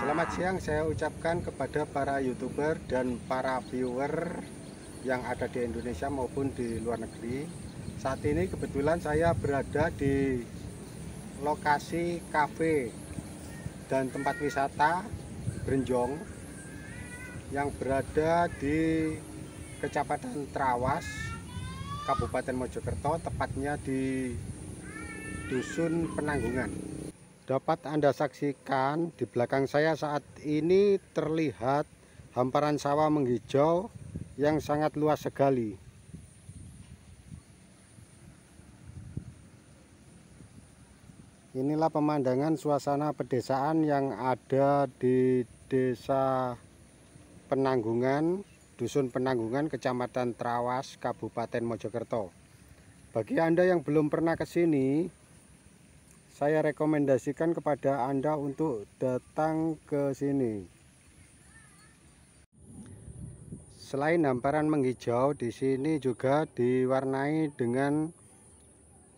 Selamat siang saya ucapkan kepada para YouTuber dan para viewer yang ada di Indonesia maupun di luar negeri. Saat ini kebetulan saya berada di lokasi kafe dan tempat wisata Brenjong yang berada di Kecamatan Trawas, Kabupaten Mojokerto, tepatnya di Dusun Penanggungan. Dapat Anda saksikan di belakang saya saat ini terlihat hamparan sawah menghijau yang sangat luas sekali. Inilah pemandangan suasana pedesaan yang ada di Desa Penanggungan, Dusun Penanggungan, Kecamatan Trawas, Kabupaten Mojokerto. Bagi Anda yang belum pernah ke sini, saya rekomendasikan kepada Anda untuk datang ke sini. Selain hamparan menghijau, di sini juga diwarnai dengan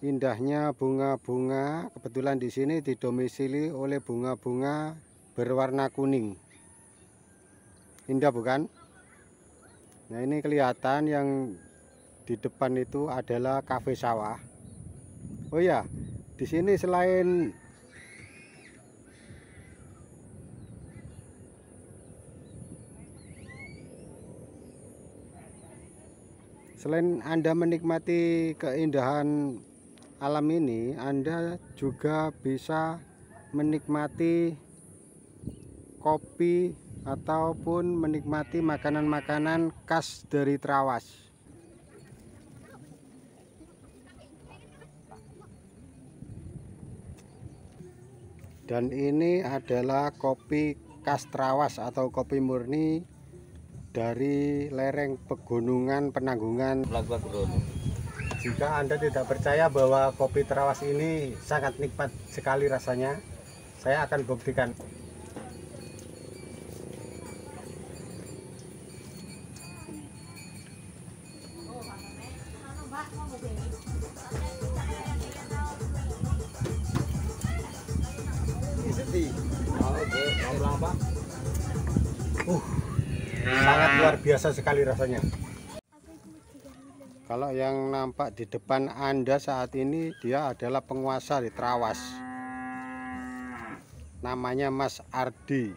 indahnya bunga-bunga. Kebetulan di sini didomisili oleh bunga-bunga berwarna kuning. Indah bukan? Nah, ini kelihatan yang di depan itu adalah kafe sawah. Oh ya, di sini selain Anda menikmati keindahan alam ini, Anda juga bisa menikmati kopi ataupun menikmati makanan-makanan khas dari Trawas. Dan ini adalah kopi khas Trawas atau kopi murni dari lereng pegunungan Penanggungan. Jika Anda tidak percaya bahwa kopi Trawas ini sangat nikmat sekali rasanya, saya akan buktikan. Sangat luar biasa sekali rasanya. Kalau yang nampak di depan Anda saat ini, dia adalah penguasa di Trawas. Namanya Mas Ardi.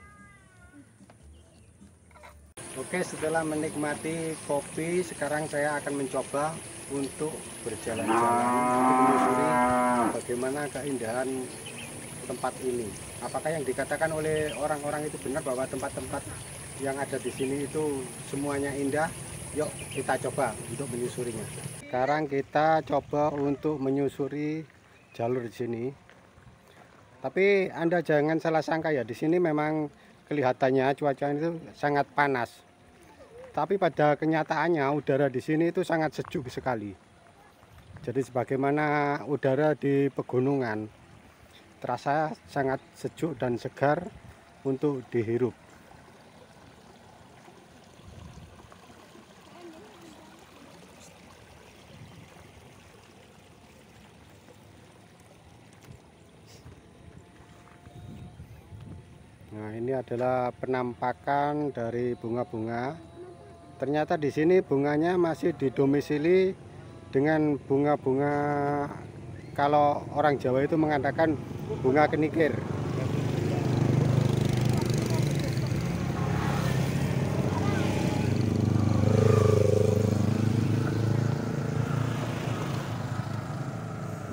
Oke, setelah menikmati kopi, sekarang saya akan mencoba untuk berjalan-jalan untuk menyusuri bagaimana keindahan tempat ini. Apakah yang dikatakan oleh orang-orang itu benar bahwa tempat-tempat yang ada di sini itu semuanya indah? Yuk kita coba untuk menyusurinya. Sekarang kita coba untuk menyusuri jalur di sini. Tapi Anda jangan salah sangka ya, di sini memang kelihatannya cuaca itu sangat panas. Tapi pada kenyataannya udara di sini itu sangat sejuk sekali. Jadi sebagaimana udara di pegunungan, terasa sangat sejuk dan segar untuk dihirup. Nah, ini adalah penampakan dari bunga-bunga. Ternyata di sini bunganya masih didomisili dengan bunga-bunga, kalau orang Jawa itu mengatakan bunga kenikir.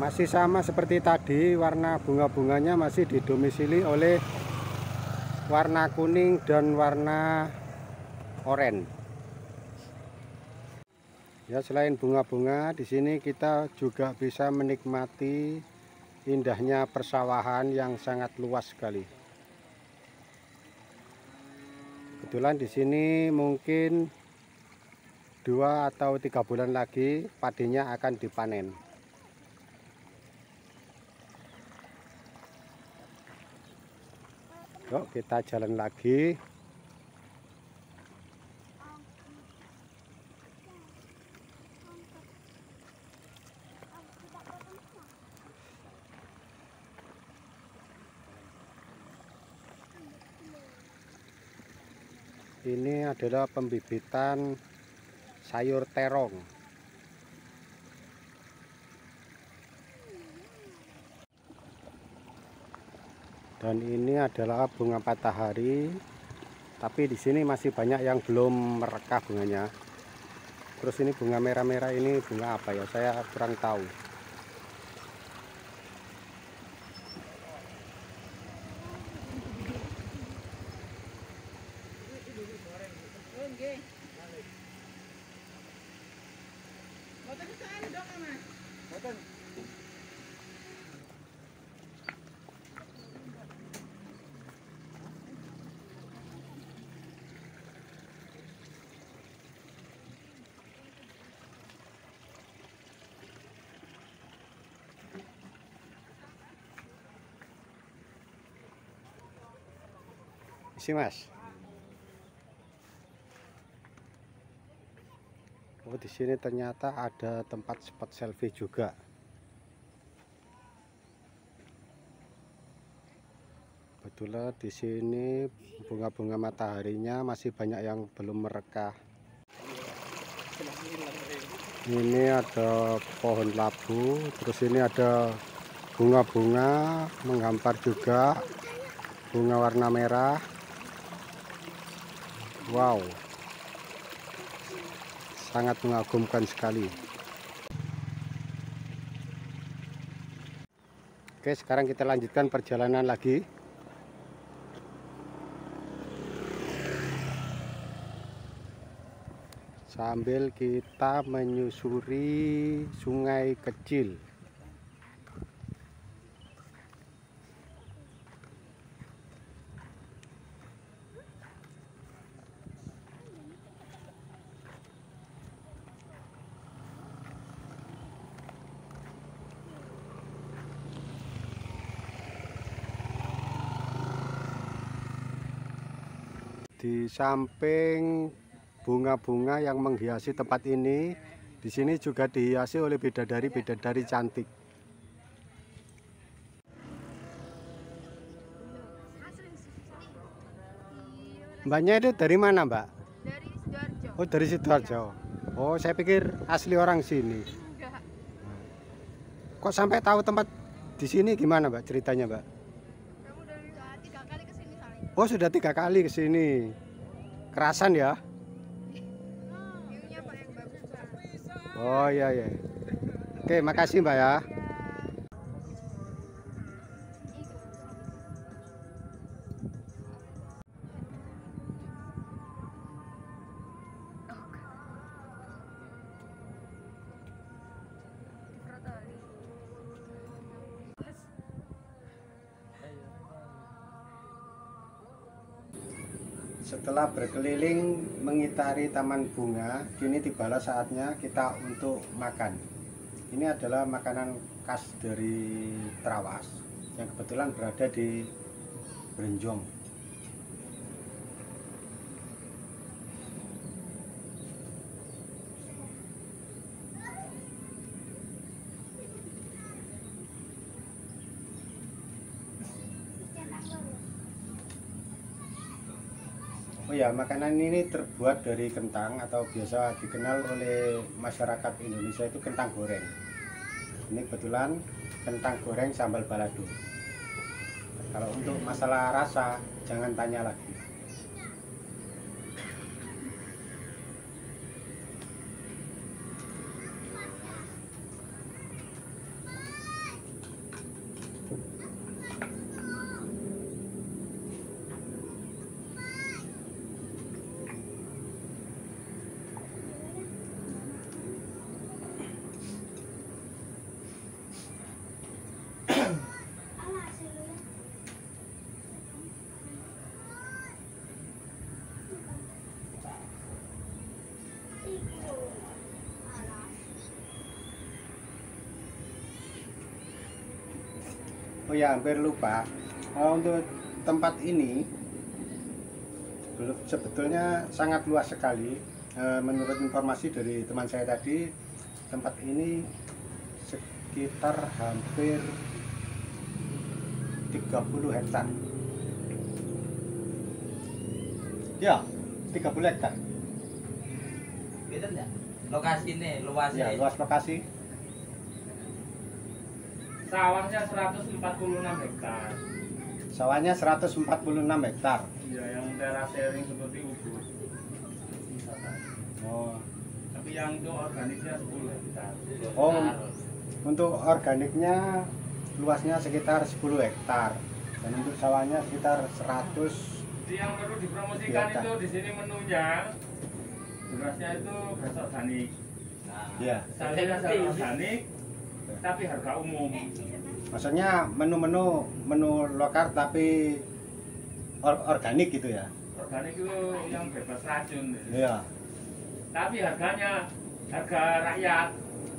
Masih sama seperti tadi, warna bunga-bunganya masih didomisili oleh warna kuning dan warna oranye. Ya, selain bunga-bunga, di sini kita juga bisa menikmati indahnya persawahan yang sangat luas sekali. Kebetulan di sini mungkin 2 atau 3 bulan lagi padinya akan dipanen. Yuk kita jalan lagi. Ini adalah pembibitan sayur terong. Dan ini adalah bunga matahari, tapi di sini masih banyak yang belum merekah bunganya. Terus ini bunga merah-merah, ini bunga apa ya? Saya kurang tahu. Isi Mas. Oh, di sini ternyata ada tempat spot selfie juga. Betulan di sini bunga-bunga mataharinya masih banyak yang belum merekah. Ini ada pohon labu, terus ini ada bunga-bunga menghampar juga, bunga warna merah. Wow, sangat mengagumkan sekali. Oke, sekarang kita lanjutkan perjalanan lagi. Sambil kita menyusuri sungai kecil. Di samping bunga-bunga yang menghiasi tempat ini, di sini juga dihiasi oleh bidadari-bidadari cantik. Mbaknya itu dari mana, Mbak? Dari Sidoarjo. Oh, dari Sidoarjo. Oh, saya pikir asli orang sini. Enggak. Kok sampai tahu tempat di sini gimana, Mbak? Ceritanya, Mbak? Kamu udah 3 kali kesini soalnya. Oh, sudah 3 kali ke sini. Kerasan ya? View-nya Pak yang bagus Pak. Oh iya ya. Oke, makasih Mbak ya. Setelah berkeliling mengitari taman bunga, kini tibalah saatnya kita untuk makan. Ini adalah makanan khas dari Trawas yang kebetulan berada di Brenjong. Oh ya, makanan ini terbuat dari kentang atau biasa dikenal oleh masyarakat Indonesia itu kentang goreng. Ini kebetulan kentang goreng sambal balado. Kalau untuk masalah rasa, jangan tanya lagi. Oh ya, hampir lupa. Untuk tempat ini sebetulnya sangat luas sekali. Menurut informasi dari teman saya tadi, tempat ini sekitar hampir 30 hektar. Ya, 30 hektar. Gitu enggak? Lokasinya, luasnya. Ya, luas lokasi. Sawahnya 146 hektar. Sawahnya 146 hektar. Iya, yang terasering seperti ubur. Oh. Tapi yang untuk organiknya 10 hektar. Oh, untuk organiknya luasnya sekitar 10 hektar. Dan untuk sawahnya sekitar 100. Jadi yang perlu dipromosikan Hektar. itu di sini menunya berasnya itu beras organik. Iya. Sayurnya sayur organik, tapi harga umum. Maksudnya menu lokal tapi organik gitu ya. Organik itu yang bebas racun. Iya. Tapi harganya harga rakyat.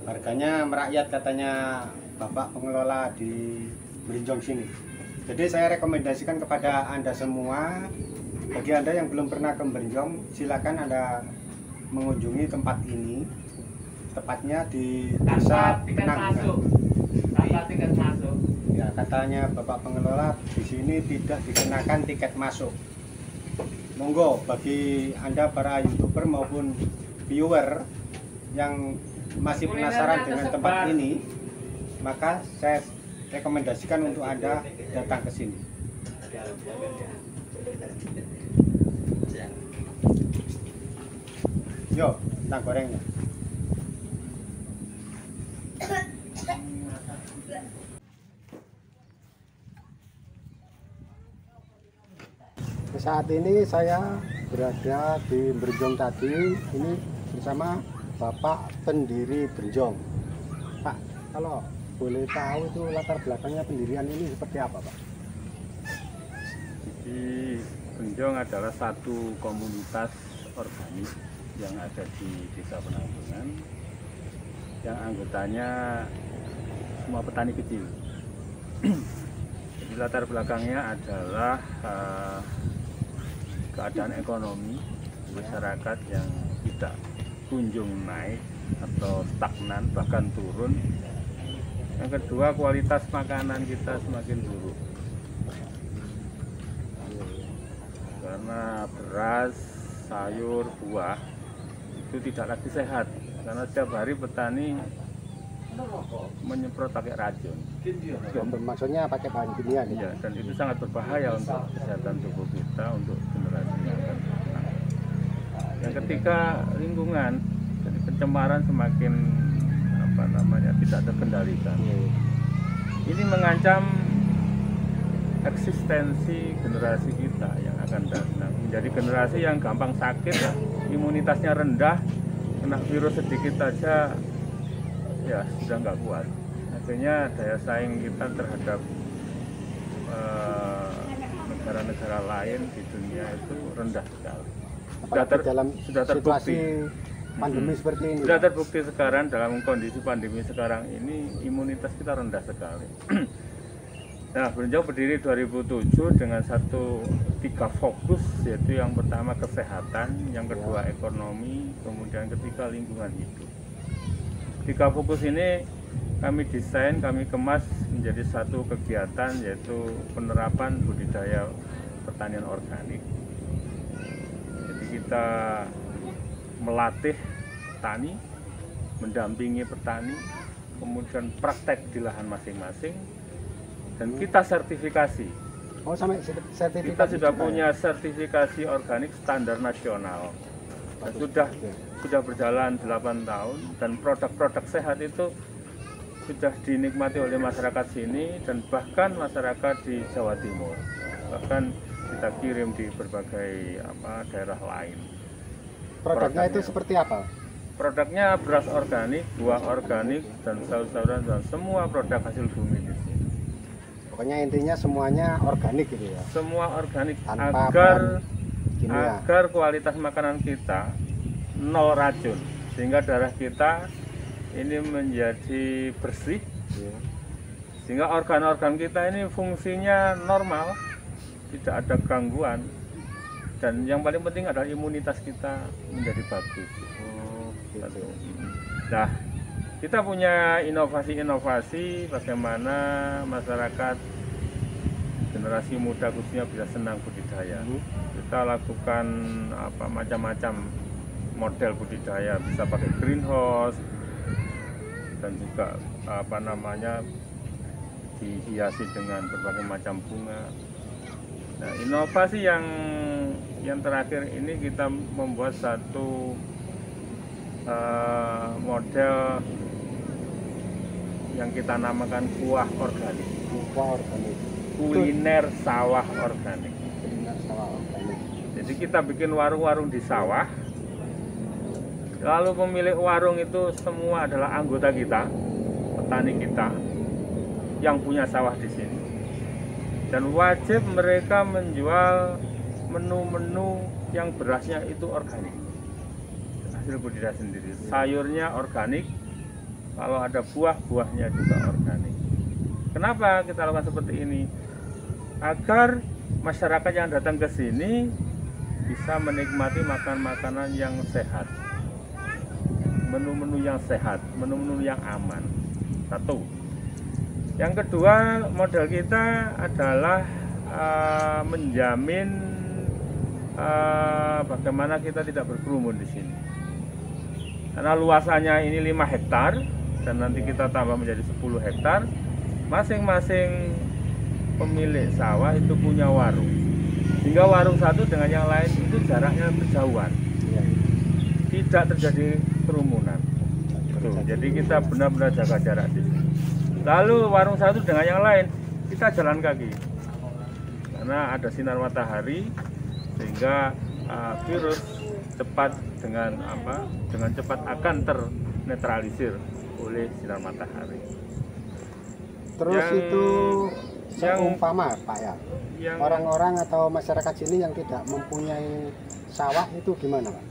Harganya merakyat katanya Bapak pengelola di Berinjong sini. Jadi saya rekomendasikan kepada Anda semua, bagi Anda yang belum pernah ke Berinjong, silakan Anda mengunjungi tempat ini. Tepatnya di Desa Tanpa tiket Penanggungan. masuk. Tanpa tiket masuk. Ya, katanya Bapak pengelola di sini tidak dikenakan tiket masuk. Monggo bagi Anda para YouTuber maupun viewer yang masih penasaran dengan tempat ini, maka saya rekomendasikan untuk Anda datang ke sini. Yo, tak gorengnya. Saat ini saya berada di Berinjong tadi, ini bersama Bapak pendiri Berinjong. Pak, kalau boleh tahu itu latar belakangnya pendirian ini seperti apa, Pak? Jadi Berinjong adalah satu komunitas organik yang ada di Desa Penanggungan, yang anggotanya semua petani kecil. Jadi latar belakangnya adalah keadaan ekonomi masyarakat yang tidak kunjung naik atau stagnan, bahkan turun. Yang kedua, kualitas makanan kita semakin buruk karena beras, sayur, buah itu tidak lagi sehat karena setiap hari petani menyemprot pakai racun. Maksudnya pakai bahan kimia gitu. Ya, dan itu sangat berbahaya untuk kesehatan tubuh kita, untuk generasi yang akan datang. Yang ketiga, lingkungan. Jadi pencemaran semakin tidak terkendalikan. Ini mengancam eksistensi generasi kita yang akan datang. Menjadi generasi yang gampang sakit, imunitasnya rendah, kena virus sedikit saja ya sudah nggak kuat. Akhirnya daya saing kita terhadap negara-negara lain di dunia itu rendah sekali. Sudah terbukti pandemi seperti ini. Sudah terbukti sekarang dalam kondisi pandemi sekarang ini imunitas kita rendah sekali. Nah, Berinjong berdiri 2007 dengan tiga fokus, yaitu yang pertama kesehatan, yang kedua ekonomi, kemudian ketiga lingkungan hidup. Tiga fokus ini kami desain, kami kemas menjadi satu kegiatan, yaitu penerapan budidaya pertanian organik. Jadi kita melatih petani, mendampingi petani, kemudian praktek di lahan masing-masing, dan kita sertifikasi. Oh, sampai sertifikat. Kita sudah punya sertifikasi organik standar nasional. Dan sudah berjalan 8 tahun, dan produk-produk sehat itu sudah dinikmati oleh masyarakat sini dan bahkan masyarakat di Jawa Timur. Bahkan kita kirim di berbagai daerah lain. Produknya itu seperti apa? Produknya beras organik, buah organik, dan sayur-sayuran, dan semua produk hasil bumi di sini. Pokoknya intinya semuanya organik gitu ya. Semua organik Tanpa agar kualitas makanan kita nol racun, sehingga darah kita ini menjadi bersih, sehingga organ-organ kita ini fungsinya normal, tidak ada gangguan, dan yang paling penting adalah imunitas kita menjadi bagus. Nah, kita punya inovasi-inovasi bagaimana masyarakat generasi muda khususnya bisa senang budidaya. Kita lakukan macam-macam model budidaya, bisa pakai greenhouse dan juga dihiasi dengan berbagai macam bunga. Nah, inovasi yang terakhir ini kita membuat satu model yang kita namakan kuah organik. Kuah organik. Kuliner sawah organik. Kuliner sawah organik. Jadi kita bikin warung-warung di sawah. Lalu pemilik warung itu semua adalah anggota kita, petani kita yang punya sawah di sini. Dan wajib mereka menjual menu-menu yang berasnya itu organik, hasil budidaya sendiri. Sayurnya organik, kalau ada buah-buahnya juga organik. Kenapa kita lakukan seperti ini? Agar masyarakat yang datang ke sini bisa menikmati makan-makanan yang sehat, menu-menu yang sehat, menu-menu yang aman. Satu. Yang kedua, model kita adalah menjamin bagaimana kita tidak berkerumun di sini. Karena luasannya ini 5 hektar dan nanti kita tambah menjadi 10 hektar. Masing-masing pemilik sawah itu punya warung. Hingga warung satu dengan yang lain itu jaraknya berjauhan. Tidak terjadi kerumunan. Jadi kita benar-benar jaga jarak di sini. Lalu warung satu dengan yang lain kita jalan kaki karena ada sinar matahari sehingga virus dengan cepat akan ternetralisir oleh sinar matahari. Terus itu seumpama Pak ya, orang-orang atau masyarakat sini yang tidak mempunyai sawah itu gimana Pak?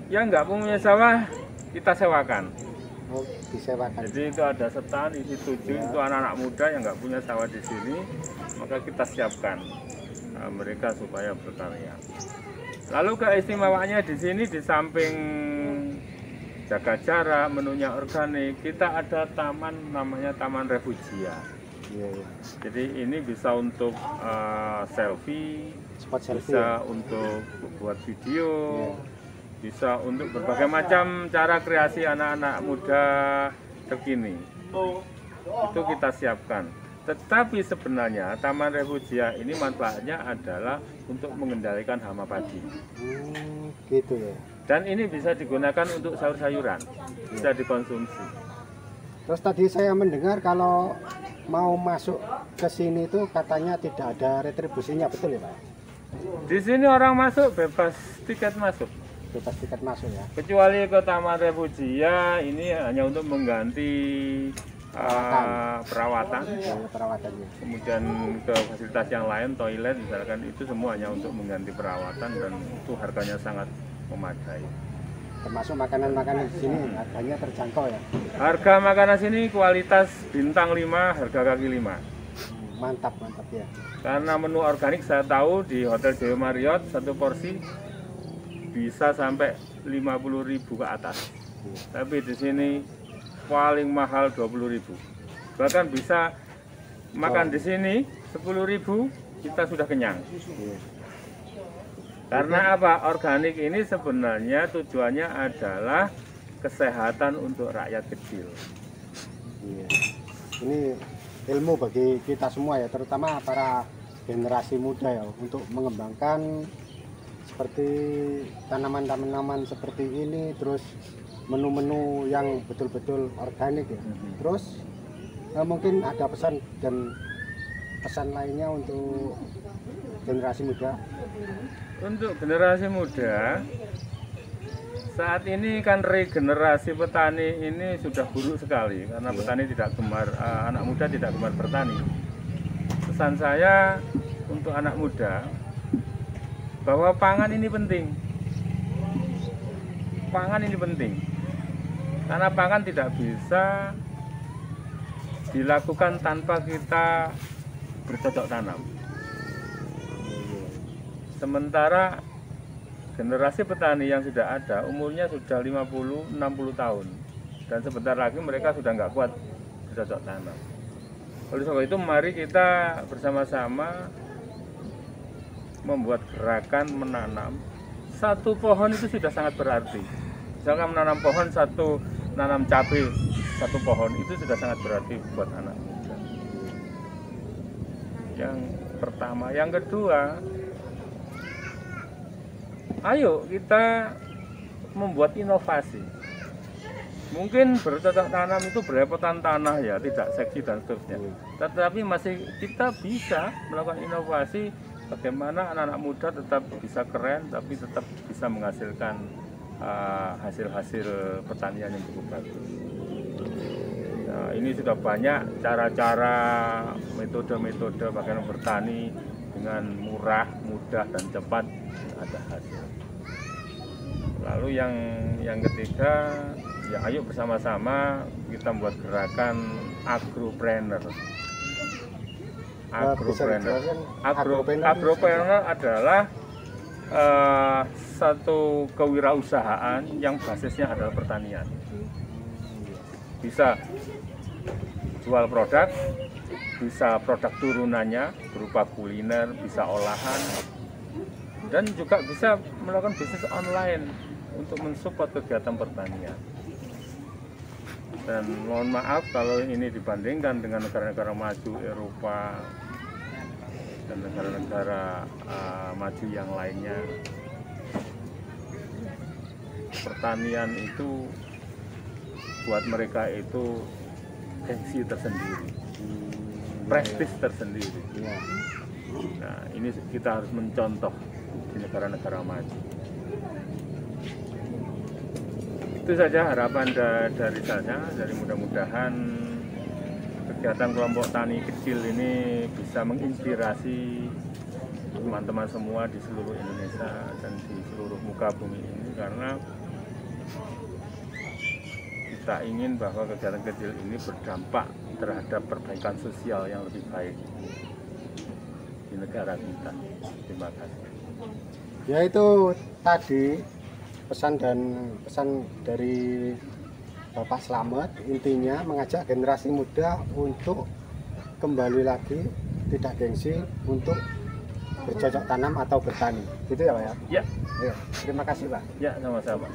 Yang nggak punya sawah kita sewakan. Oh, disewakan. Jadi itu ada setan isi 7 itu anak-anak muda yang nggak punya sawah di sini, maka kita siapkan mereka supaya berkarya. Lalu keistimewaannya di sini di samping jaga jarak, menunya organik, kita ada taman namanya Taman Refugia. Jadi ini bisa untuk selfie, bisa untuk buat video. Bisa untuk berbagai macam cara kreasi anak-anak muda terkini. Itu kita siapkan. Tetapi sebenarnya Taman Refugia ini manfaatnya adalah untuk mengendalikan hama padi. Gitu ya. Dan ini bisa digunakan untuk sayur-sayuran, bisa dikonsumsi. Terus tadi saya mendengar kalau mau masuk ke sini itu katanya tidak ada retribusinya, betul ya Pak? Di sini orang masuk bebas tiket masuk. Bebas tiket masuk ya. Kecuali ke Taman Refugia ini hanya untuk mengganti perawatan. Perawatannya. Kemudian ke fasilitas yang lain, toilet misalkan, itu semua hanya untuk mengganti perawatan dan itu harganya sangat memadai. Termasuk makanan-makanan di sini harganya terjangkau ya. Harga makanan sini kualitas bintang 5, harga kaki 5. Mantap ya. Karena menu organik saya tahu di Hotel Joyo Marriott satu porsi bisa sampai 50.000 ke atas. Tapi di sini paling mahal 20.000. Bahkan bisa makan di sini 10.000 kita sudah kenyang. Karena apa? Organik ini sebenarnya tujuannya adalah kesehatan untuk rakyat kecil. Ini ilmu bagi kita semua ya, terutama para generasi muda ya, untuk mengembangkan seperti tanaman-tanaman seperti ini, terus menu-menu yang betul-betul organik ya. Terus mungkin ada pesan lainnya untuk generasi muda. Untuk generasi muda saat ini kan regenerasi petani ini sudah buruk sekali karena petani tidak gemar, anak muda tidak gemar bertani. Pesan saya untuk anak muda bahwa pangan ini penting. Pangan ini penting. Karena pangan tidak bisa dilakukan tanpa kita bercocok tanam. Sementara generasi petani yang sudah ada umurnya sudah 50-60 tahun dan sebentar lagi mereka sudah nggak kuat bercocok tanam. Oleh sebab itu mari kita bersama-sama membuat gerakan menanam. Satu pohon itu sudah sangat berarti. Misalkan menanam pohon satu, nanam cabai satu pohon itu sudah sangat berarti buat anak muda. Yang pertama, yang kedua, ayo kita membuat inovasi. Mungkin bercocok tanam itu berepotan tanah ya, tidak seksi dan seterusnya. Tetapi masih kita bisa melakukan inovasi bagaimana anak-anak muda tetap bisa keren, tapi tetap bisa menghasilkan hasil-hasil pertanian yang cukup bagus. Nah, ini sudah banyak cara-cara, metode-metode bagaimana bertani dengan murah, mudah dan cepat ada hasil. Lalu yang ketiga, ya ayo bersama-sama kita membuat gerakan agropreneur. Agropreneur adalah satu kewirausahaan yang basisnya adalah pertanian. Bisa jual produk, bisa produk turunannya berupa kuliner, bisa olahan, dan juga bisa melakukan bisnis online untuk mensupport kegiatan pertanian. Dan mohon maaf kalau ini dibandingkan dengan negara-negara maju Eropa dan negara-negara maju yang lainnya, pertanian itu buat mereka itu gengsi tersendiri, prestis tersendiri. Nah, ini kita harus mencontoh di negara-negara maju. Itu saja harapan dari saya. Jadi mudah-mudahan kegiatan kelompok tani kecil ini bisa menginspirasi teman-teman semua di seluruh Indonesia dan di seluruh muka bumi ini, karena kita ingin bahwa kegiatan kecil ini berdampak terhadap perbaikan sosial yang lebih baik di negara kita. Terima kasih. Ya, itu tadi pesan dari Bapak Slamet, intinya mengajak generasi muda untuk kembali lagi tidak gengsi untuk bercocok tanam atau bertani. Gitu ya Pak ya? Ya. Ya. Terima kasih Pak. Ya, sama-sama.